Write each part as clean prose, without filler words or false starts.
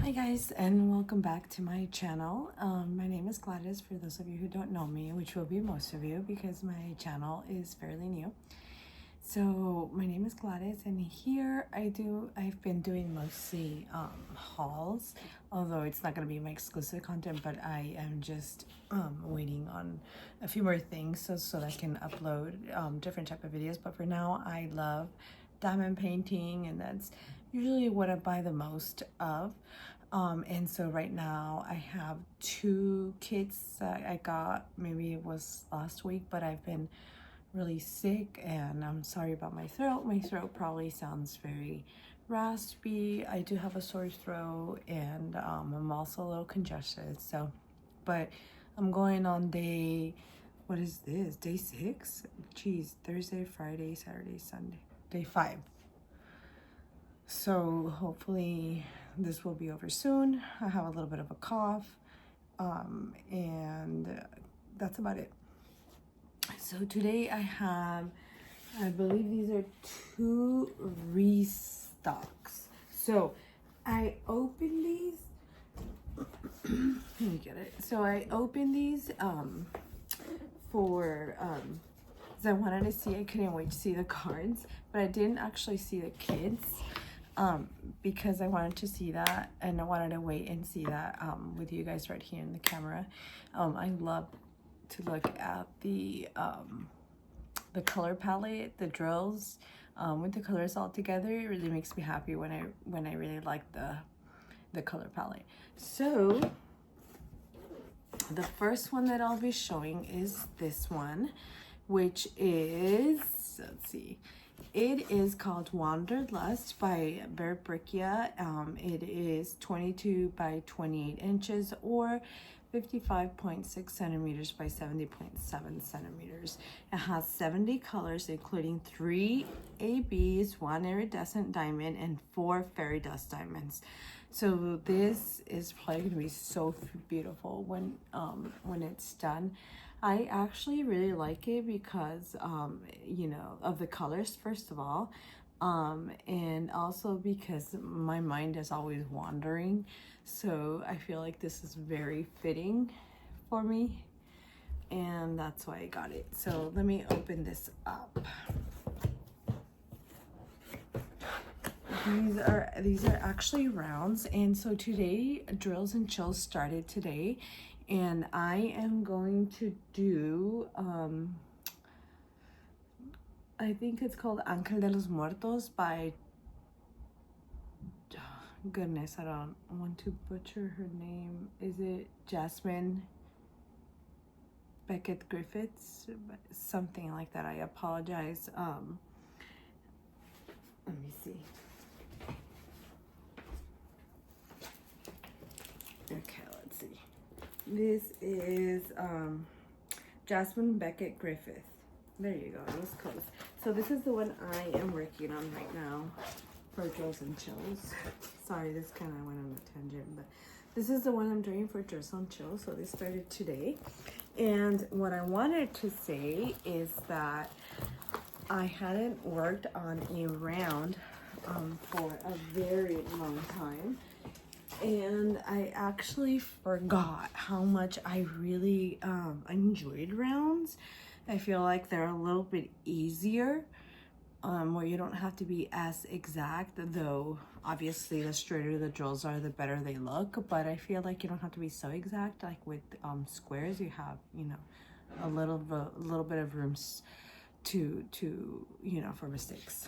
Hi guys, and welcome back to my channel. My name is Gladys, for those of you who don't know me, which will be most of you because my channel is fairly new. So my name is Gladys, and here I've been doing mostly hauls, although it's not going to be my exclusive content, but I am just waiting on a few more things so that I can upload different type of videos. But for now, I love diamond painting, and that's usually what I buy the most of. And so right now I have 2 kits that I got, maybe it was last week, but I've been really sick and I'm sorry about my throat. My throat probably sounds very raspy. I do have a sore throat, and I'm also a little congested. So, but I'm going on day, what is this? Day 6? Geez, Thursday, Friday, Saturday, Sunday. Day 5. So hopefully this will be over soon. I have a little bit of a cough, and that's about it. So today I believe these are 2 restocks. So I opened these. Let me get it. So I opened these for because I wanted to see. I couldn't wait to see the cards, but I didn't actually see the kids because I wanted to see that, and I wanted to wait and see that with you guys right here in the camera. I love to look at the color palette, the drills with the colors all together. It really makes me happy when I really like the color palette. So the first one that I'll be showing is this one, which is, let's see, it is called Wanderlust by Berbrickia. It is 22 by 28 inches or 55.6 centimeters by 70.7 centimeters. It has 70 colors, including 3 ABs, 1 iridescent diamond, and 4 fairy dust diamonds. So this is probably going to be so beautiful when it's done. I actually really like it because you know, of the colors, first of all, and also because my mind is always wandering, so I feel like this is very fitting for me, and that's why I got it. So let me open this up. These are actually rounds, and so today Drills and Chills started today, and I am going to do I think it's called Ángel de los Muertos by, goodness, I don't want to butcher her name. Is it Jasmine Beckett Griffiths? Something like that. I apologize. Let me see. Okay, let's see. This is Jasmine Beckett Griffith. There you go, it was close. So this is the one I am working on right now for Drills and Chills. Sorry, this kind of went on a tangent, but this is the one I'm doing for Drills and Chills. So this started today. And what I wanted to say is that I hadn't worked on a round for a very long time. And I actually forgot how much I really enjoyed rounds. I feel like they're a little bit easier, where you don't have to be as exact, though obviously the straighter the drills are, the better they look. But I feel like you don't have to be so exact. Like with squares, you have, you know, a little bit of room to you know, for mistakes.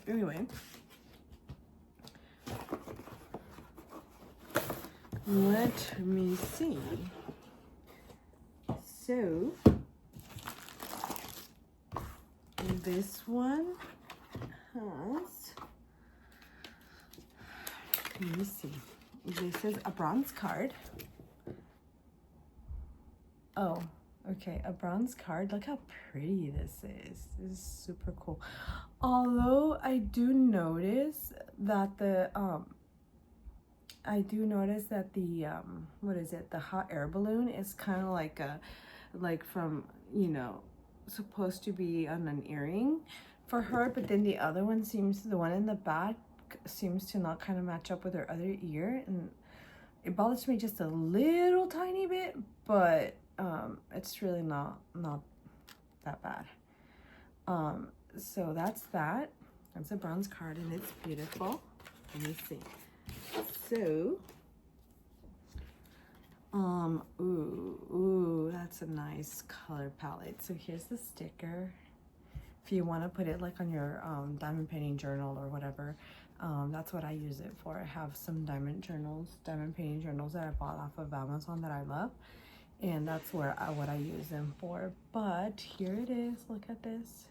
Anyway, let me see. So this one has, let me see, this is a bronze card. Oh, okay, a bronze card. Look how pretty this is. This is super cool. Although I do notice that the what is it, the hot air balloon is kind of like from, you know, supposed to be on an earring for her, but then the other one seems, the one in the back black seems to not kind of match up with her other ear, and it bothers me just a little tiny bit, but it's really not that bad. So that's that. That's a bronze card, and it's beautiful. Let me see. So, ooh, that's a nice color palette. So here's the sticker. If you want to put it like on your diamond painting journal or whatever, that's what I use it for. I have some diamond painting journals that I bought off of Amazon that I love, and that's what I use them for. But here it is. Look at this.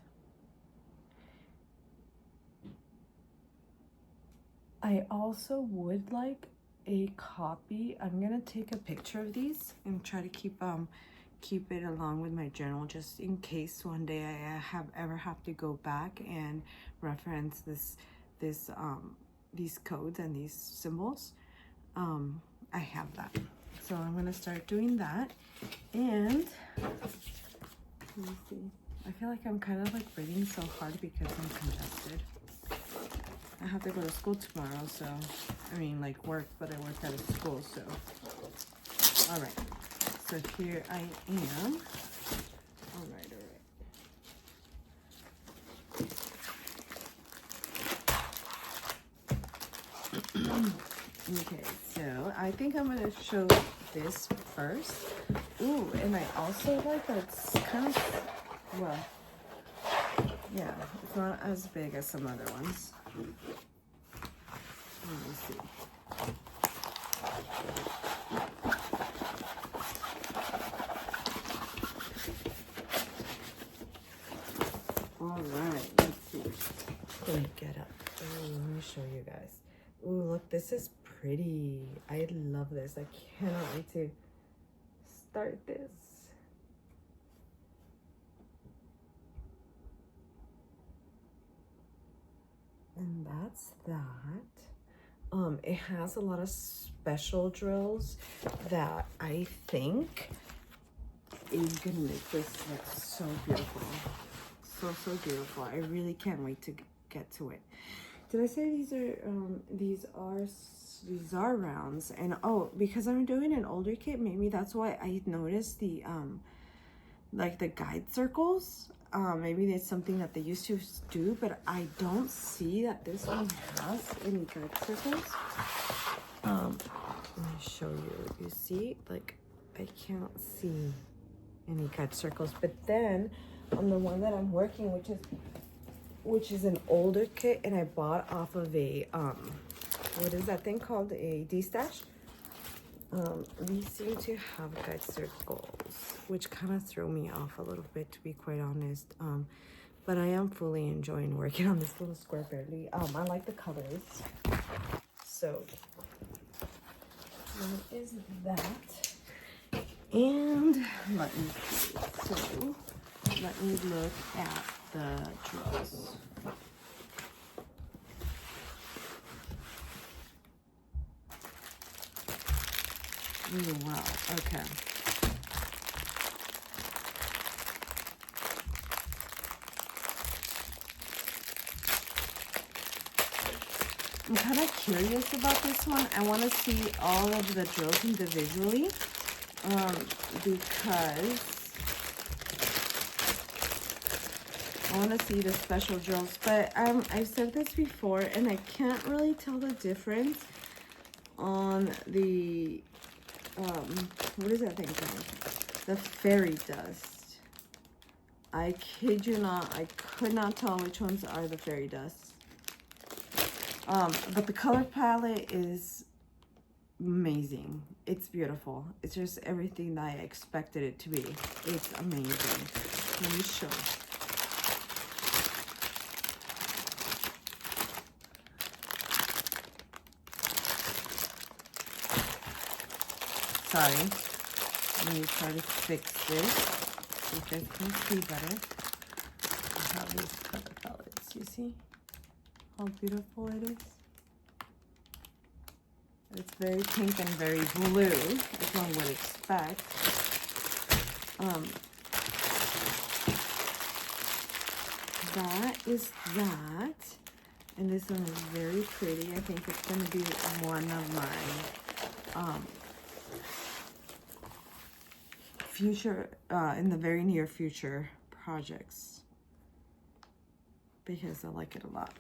I also would like a copy. I'm gonna take a picture of these and try to keep it along with my journal, just in case one day I ever have to go back and reference these codes and these symbols. I have that, so I'm gonna start doing that. And let me see. I feel like I'm kind of like breathing so hard because I'm congested. I have to go to school tomorrow, so I mean like work, but I work at a school, so all right. So here I am. All right. Okay, so I think I'm gonna show this first. Ooh, and I also like that it's kind of, well, yeah, it's not as big as some other ones. Let me see. All right, let's see. Let me get up. Ooh, let me show you guys. Ooh, look, this is pretty. I love this. I cannot wait to start this. And that's that. It has a lot of special drills that I think is gonna make this look so beautiful. So beautiful. I really can't wait to get to it. Did I say these are rounds? And oh, because I'm doing an older kit, maybe that's why I noticed the like the guide circles. Maybe there's something that they used to do, but I don't see that this one has any guide circles. Let me show you. You see, like I can't see any guide circles, but then on the one that I'm working, which is an older kit, and I bought off of a what is that thing called, a D-stash? These seem to have guide circles, which kind of threw me off a little bit, to be quite honest. But I am fully enjoying working on this little square barely. I like the colors. So what is that? And let me see. So let me look at the drills. Oh, wow, okay. I'm kind of curious about this one. I want to see all of the drills individually, because I want to see the special drills. But I've said this before, and I can't really tell the difference on the what is that thing called? The fairy dust. I kid you not, I could not tell which ones are the fairy dust. But the color palette is amazing. It's beautiful. It's just everything that I expected it to be. It's amazing. Let me show. Sorry. Let me try to fix this so you guys can see better. I have these color palettes. You see how beautiful it is? It's very pink and very blue, as one would expect. That is that. And this one is very pretty. I think it's going to be one of my future, in the very near future projects, because I like it a lot.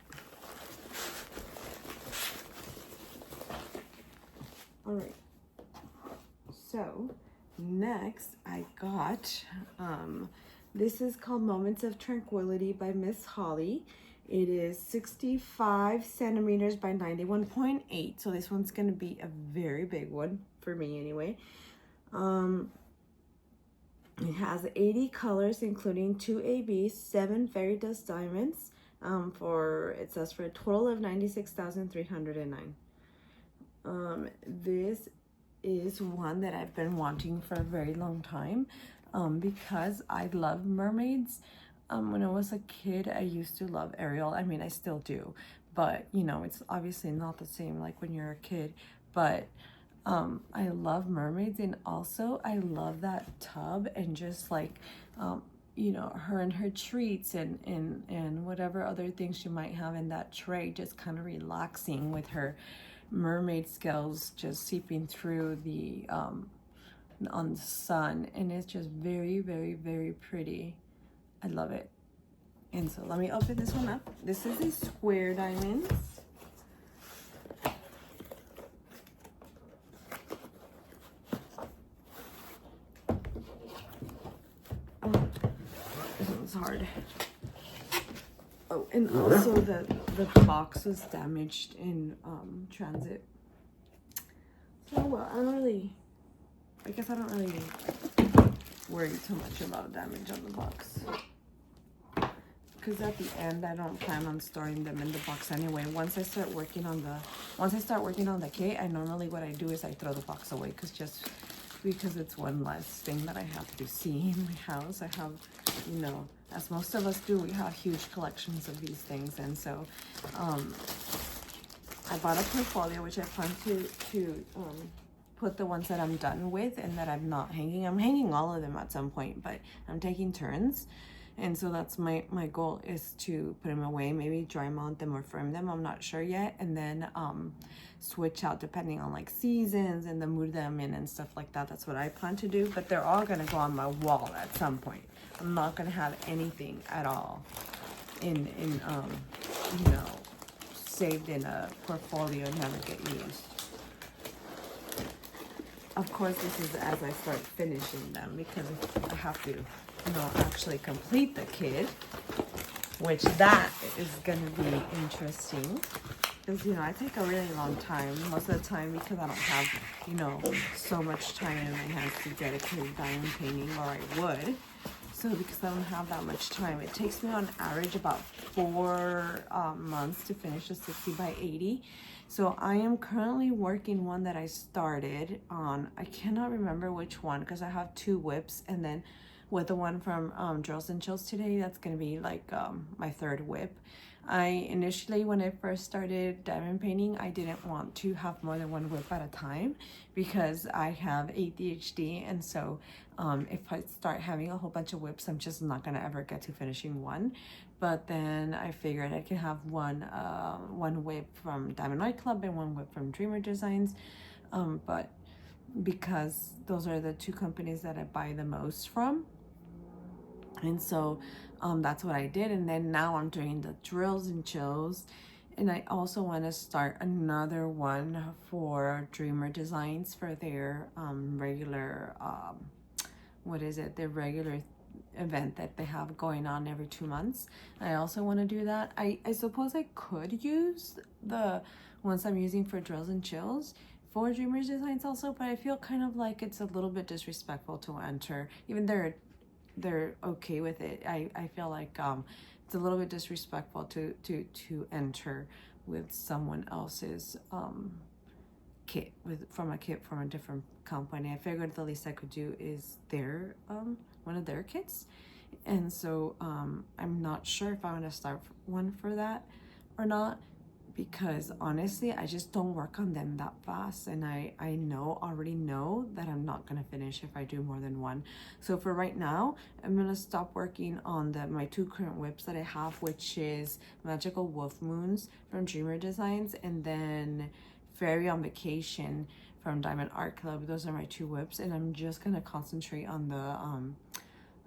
All right. So next I got, this is called Moments of Tranquility by Miss Holly. It is 65 centimeters by 91.8. So this one's going to be a very big one for me anyway. It has 80 colors, including 2 ABs, 7 fairy dust diamonds, it says for a total of 96,309. This is one that I've been wanting for a very long time, because I love mermaids. When I was a kid, I used to love Ariel. I mean, I still do, but you know, it's obviously not the same like when you're a kid, but I love mermaids, and also I love that tub, and just like you know, her and her treats and whatever other things she might have in that tray, just kind of relaxing with her mermaid scales just seeping through the on the sun, and it's just very, very, very pretty. I love it. And so let me open this one up. This is a square diamonds. Oh, this one's hard. Oh, and also the box was damaged in transit. So well, I guess I don't really worry too much about damage on the box, because at the end I don't plan on storing them in the box anyway. Once I start working on the kit, I normally, what I do is I throw the box away, because it's one less thing that I have to see in my house. I have, you know, as most of us do, we have huge collections of these things. And so I bought a portfolio, which I plan to put the ones that I'm done with and that I'm not hanging. I'm hanging all of them at some point, but I'm taking turns. And so that's my goal, is to put them away, maybe dry mount them or frame them. I'm not sure yet. And then switch out depending on like seasons and the mood that I'm in and stuff like that. That's what I plan to do. But they're all going to go on my wall at some point. I'm not going to have anything at all in you know, saved in a portfolio and never get used. Of course, this is as I start finishing them, because I have to, you know, actually complete the kit, which that is going to be interesting, because, you know, I take a really long time most of the time, because I don't have, you know, so much time in my hands to dedicate diamond painting, or I would. So because I don't have that much time, it takes me on average about 4 months to finish a 60 by 80. So I am currently working one that I started on. I cannot remember which one, because I have 2 whips, and then with the one from Drills and Chills today, that's going to be like my 3rd whip. I initially, when I first started diamond painting, I didn't want to have more than 1 whip at a time, because I have ADHD, and so if I start having a whole bunch of whips, I'm just not going to ever get to finishing one. But then I figured I could have one whip from Diamond Art Club and 1 whip from Dreamer Designs, but because those are the 2 companies that I buy the most from. And so that's what I did. And then now I'm doing the Drills and Chills. And I also want to start another one for Dreamer Designs for their regular, their regular event that they have going on every 2 months. I also want to do that. I suppose I could use the ones I'm using for Drills and Chills for Dreamer Designs also, but I feel kind of like it's a little bit disrespectful to enter, even they're okay with it. I feel like it's a little bit disrespectful to enter with someone else's kit, from a different company. I figured the least I could do is their one of their kits. And so I'm not sure if I want to start one for that or not, because honestly I just don't work on them that fast, and I already know that I'm not gonna finish if I do more than one. So for right now, I'm gonna stop working on my two current whips that I have, which is Magical Wolf Moons from Dreamer Designs and then Fairy on Vacation from Diamond Art Club. Those are my two whips, and I'm just gonna concentrate on the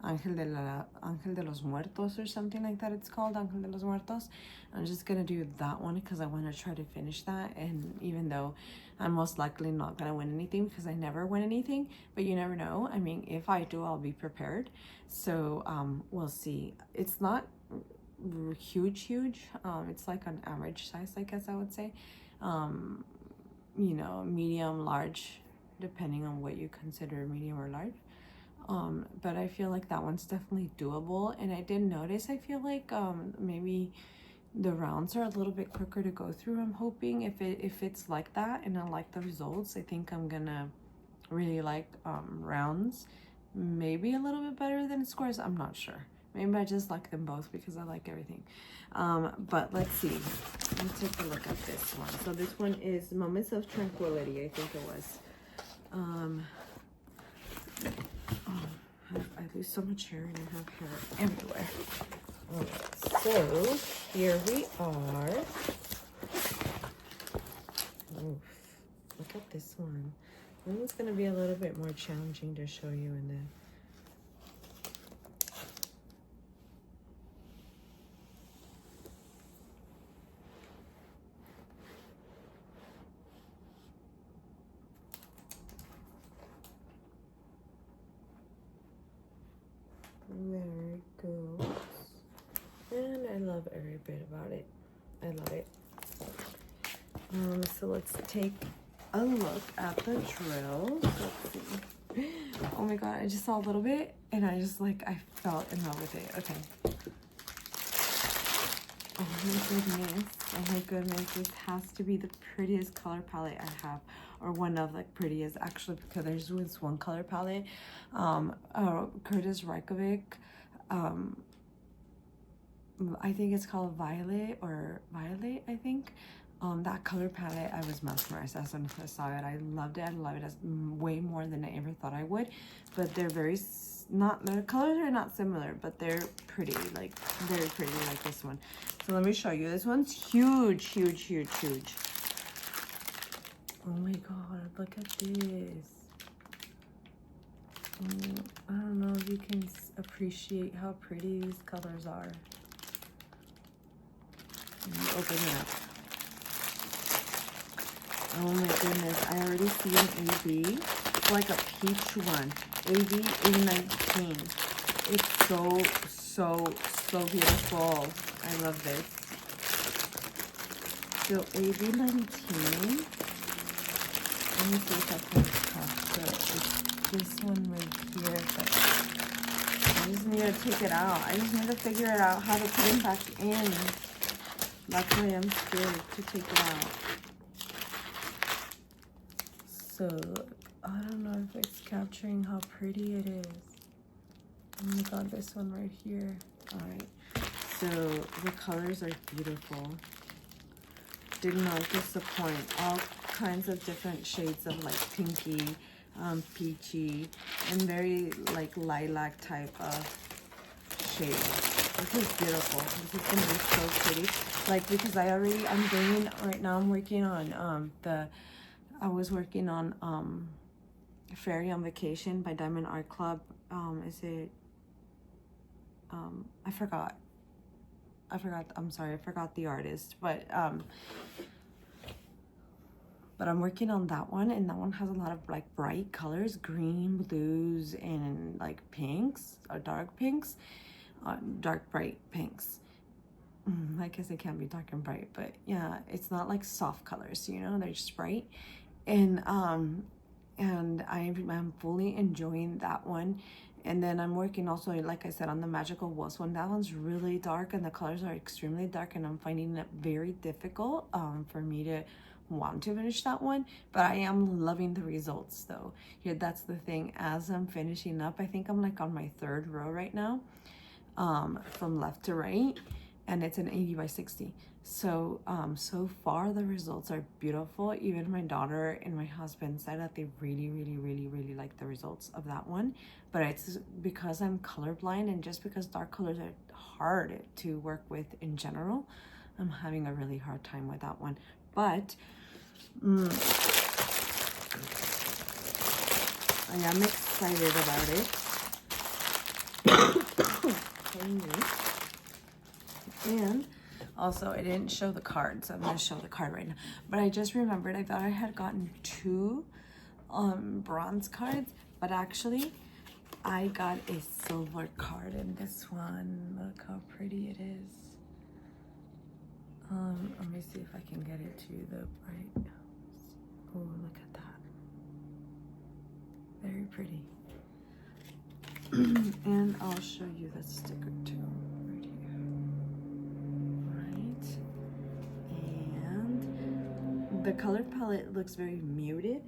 Ángel de los Muertos or something like that it's called, Ángel de los Muertos. I'm just gonna do that one because I want to try to finish that, and even though I'm most likely not gonna win anything because I never win anything, but you never know. I mean, if I do, I'll be prepared. So we'll see. It's not huge. It's like an average size, I guess I would say. You know, medium, large, depending on what you consider medium or large. But I feel like that one's definitely doable. And I did notice, I feel like maybe the rounds are a little bit quicker to go through. I'm hoping if it's like that and I like the results, I think I'm gonna really like rounds maybe a little bit better than squares. I'm not sure. Maybe I just like them both because I like everything. But let's see. Let's take a look at this one. So this one is Moments of Tranquility, I think it was. I lose so much hair and I have hair everywhere. Alright, so here we are. Oof, look at this one. This one's going to be a little bit more challenging to show you in the... There it goes. And I love every bit about it. I love it. So let's take a look at the drill. Let's see. Oh my god, I just saw a little bit and I just I fell in love with it. Okay. Oh my goodness. Oh my goodness. This has to be the prettiest color palette I have. Or one of the prettiest, actually, because there's this one color palette. Curtis Reykjavik. I think it's called Violet, I think. That color palette, I was mesmerized as soon as I saw it. I loved it. I love it as way more than I ever thought I would. But they're the colors are not similar, but they're pretty, very pretty, like this one. So let me show you. This one's huge. Oh my god, look at this. I don't know if you can appreciate how pretty these colors are. Let me open it up. Oh my goodness, I already see an AB. It's like a peach one. AB A19. It's so beautiful. I love this. So AB19. Let me see if I can capture it. It's this one right here, but I just need to take it out. I just need to figure it out how to put it back in. That's why I'm scared to take it out. So, I don't know if it's capturing how pretty it is. Oh my god, this one right here. Alright, so the colors are beautiful. Did not disappoint. All kinds of different shades of pinky, peachy, and very lilac type of shade. This is beautiful. This is gonna be so pretty. Because I'm doing right now. I'm working on I was working on Fairy on Vacation by Diamond Art Club. Is it? I forgot. I'm sorry. I forgot the artist, but I'm working on that one, and that one has a lot of bright colors, green, blues, and pinks, or dark pinks, dark bright pinks. I guess it can be dark and bright, but yeah, it's not soft colors, they're just bright. And I'm fully enjoying that one. And then I'm working also, like I said, on the Magical Wolves one. That one's really dark and the colors are extremely dark, and I'm finding it very difficult for me to want to finish that one. But I am loving the results though. Here, that's the thing. As I'm finishing up, I think I'm on my third row right now, from left to right. and it's an 80 by 60. So so far the results are beautiful. Even my daughter and my husband said that they really like the results of that one, but it's because I'm colorblind, and just because dark colors are hard to work with in general, I'm having a really hard time with that one. But I am excited about it. And also, I didn't show the card, so I'm going to show the card right now. But I just remembered, I thought I had gotten 2 bronze cards, but actually, I got a silver card in this one. Look how pretty it is. Let me see if I can get it to the bright. Oh, look at that. Very pretty. And I'll show you the sticker too. The color palette looks very muted.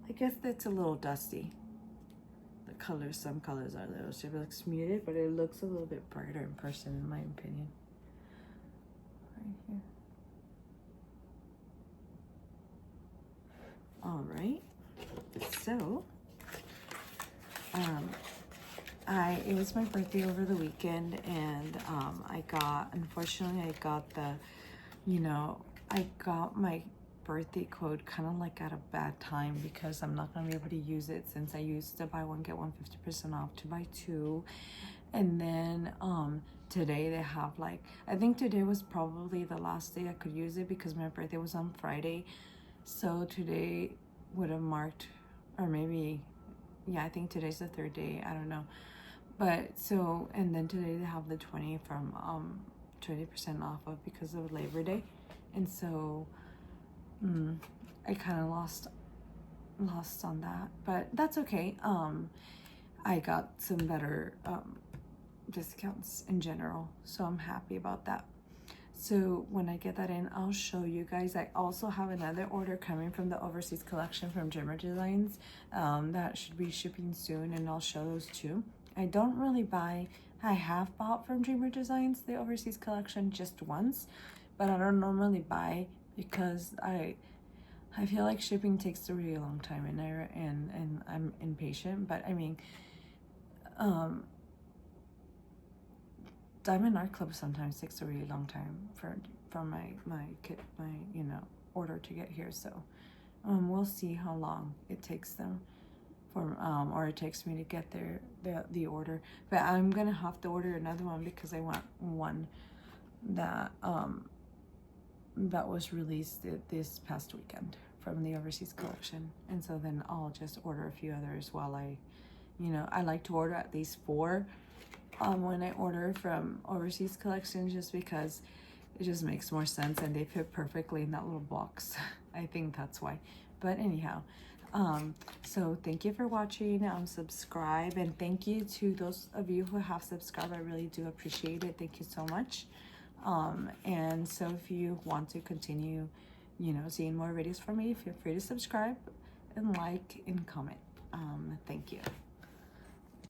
I guess that's a little dusty. The colors, some colors are a little, it looks muted, but it looks a little bit brighter in person, in my opinion. Right here. All right. So, it was my birthday over the weekend, and unfortunately, I got I got my birthday code kind of like at a bad time, because I'm not going to be able to use it, since I used to buy one get one 50% off to buy 2. And then today they have I think today was probably the last day I could use it, because my birthday was on Friday. So today would have marked, or maybe, yeah, I think today's the 3rd day, I don't know. But so, and then today they have the 20% off of, because of Labor Day. And so I kind of lost on that, but that's okay. I got some better discounts in general, so I'm happy about that. So when I get that in, I'll show you guys. I also have another order coming from the overseas collection from Dreamer Designs that should be shipping soon, and I'll show those too. I don't really buy, I have bought from Dreamer Designs the overseas collection just once, but I don't normally buy, because I feel like shipping takes a really long time, and I'm impatient. But I mean, Diamond Art Club sometimes takes a really long time for my order to get here. So we'll see how long it takes them or it takes me to get the order. But I'm gonna have to order another one, because I want one that that was released this past weekend from the overseas collection. And so then I'll just order a few others while I like to order at least 4 when I order from overseas collection, just because it just makes more sense, and they fit perfectly in that little box. I think that's why. But anyhow, so thank you for watching. Subscribe, and thank you to those of you who have subscribed. I really do appreciate it. Thank you so much. And so if you want to continue seeing more videos from me, feel free to subscribe and like and comment. Thank you.